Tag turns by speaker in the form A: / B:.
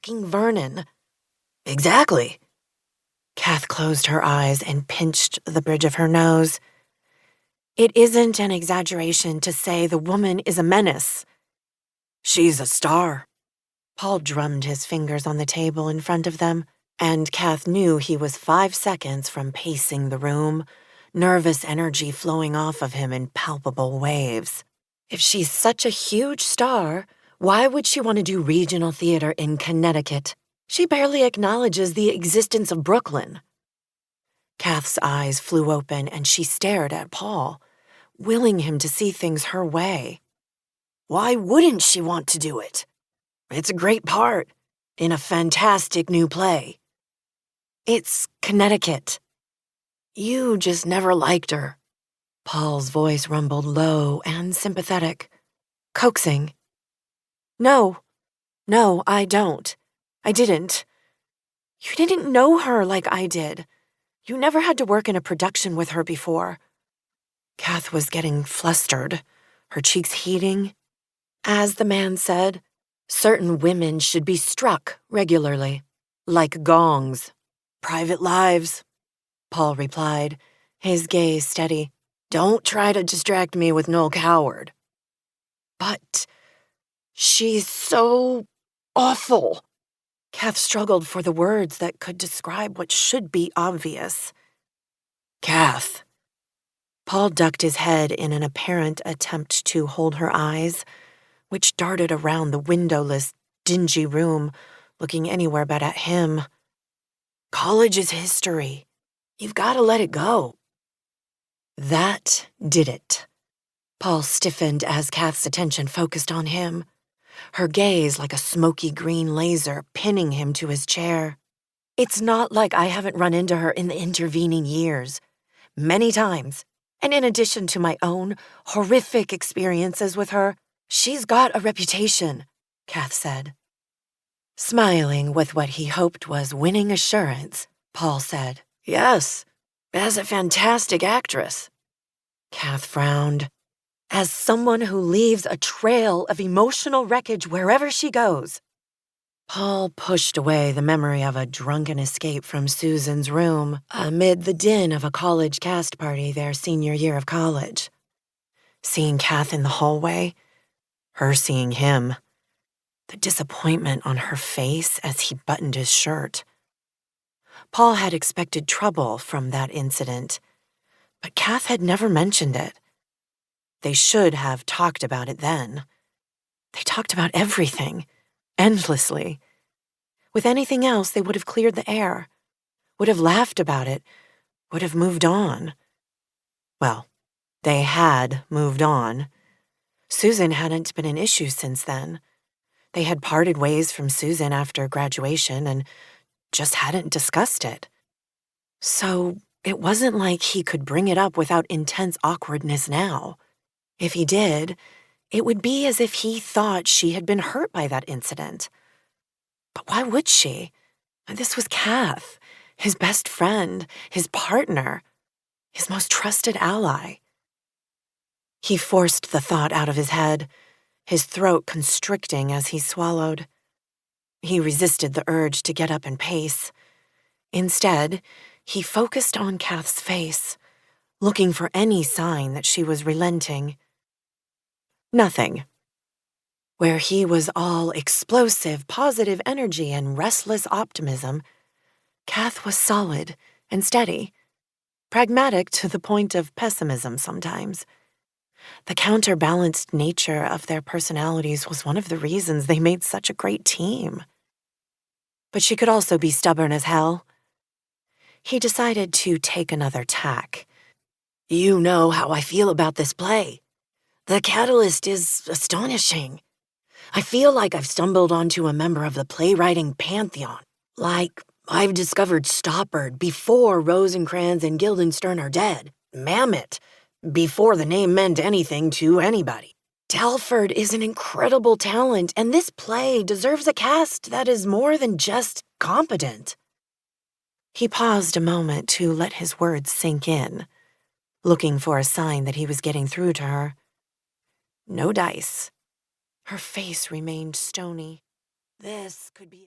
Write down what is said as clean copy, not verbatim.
A: fucking Vernon.
B: Exactly.
A: Cath closed her eyes and pinched the bridge of her nose. It isn't an exaggeration to say the woman is a menace.
B: She's a star.
A: Paul drummed his fingers on the table in front of them, and Cath knew he was 5 seconds from pacing the room, nervous energy flowing off of him in palpable waves. If she's such a huge star, why would she want to do regional theater in Connecticut? She barely acknowledges the existence of Brooklyn. Cath's eyes flew open and she stared at Paul, willing him to see things her way.
B: Why wouldn't she want to do it? It's a great part in a fantastic new play.
A: It's Connecticut.
B: You just never liked her.
A: Paul's voice rumbled low and sympathetic, coaxing. No, I don't. I didn't. You didn't know her like I did. You never had to work in a production with her before. Cath was getting flustered, her cheeks heating. As the man said, certain women should be struck regularly, like gongs.
B: Private lives,
A: Paul replied, his gaze steady.
B: Don't try to distract me with Noel Coward.
A: But she's so awful. Cath struggled for the words that could describe what should be obvious.
B: Cath.
A: Paul ducked his head in an apparent attempt to hold her eyes, which darted around the windowless, dingy room, looking anywhere but at him.
B: College is history. You've got to let it go.
A: That did it. Paul stiffened as Cath's attention focused on him, her gaze like a smoky green laser pinning him to his chair. It's not like I haven't run into her in the intervening years. Many times. And in addition to my own horrific experiences with her, she's got a reputation, Cath said. Smiling with what he hoped was winning assurance, Paul said,
B: Yes, as a fantastic actress.
A: Cath frowned. As someone who leaves a trail of emotional wreckage wherever she goes. Paul pushed away the memory of a drunken escape from Susan's room amid the din of a college cast party their senior year of college. Seeing Cath in the hallway, her seeing him, the disappointment on her face as he buttoned his shirt. Paul had expected trouble from that incident, but Cath had never mentioned it. They should have talked about it then. They talked about everything, endlessly. With anything else, they would have cleared the air, would have laughed about it, would have moved on. Well, they had moved on. Susan hadn't been an issue since then. They had parted ways from Susan after graduation and just hadn't discussed it. So it wasn't like he could bring it up without intense awkwardness now. If he did, it would be as if he thought she had been hurt by that incident. But why would she? This was Cath, his best friend, his partner, his most trusted ally. He forced the thought out of his head, his throat constricting as he swallowed. He resisted the urge to get up and pace. Instead, he focused on Cath's face, looking for any sign that she was relenting. Nothing. Where he was all explosive, positive energy and restless optimism, Cath was solid and steady, pragmatic to the point of pessimism sometimes. The counterbalanced nature of their personalities was one of the reasons they made such a great team. But she could also be stubborn as hell. He decided to take another tack.
B: You know how I feel about this play. The catalyst is astonishing. I feel like I've stumbled onto a member of the playwriting pantheon. Like I've discovered Stoppard before Rosencrantz and Guildenstern are dead. Mamet, before the name meant anything to anybody. Telford is an incredible talent, and this play deserves a cast that is more than just competent.
A: He paused a moment to let his words sink in, looking for a sign that he was getting through to her. No dice. Her face remained stony.
B: This could be...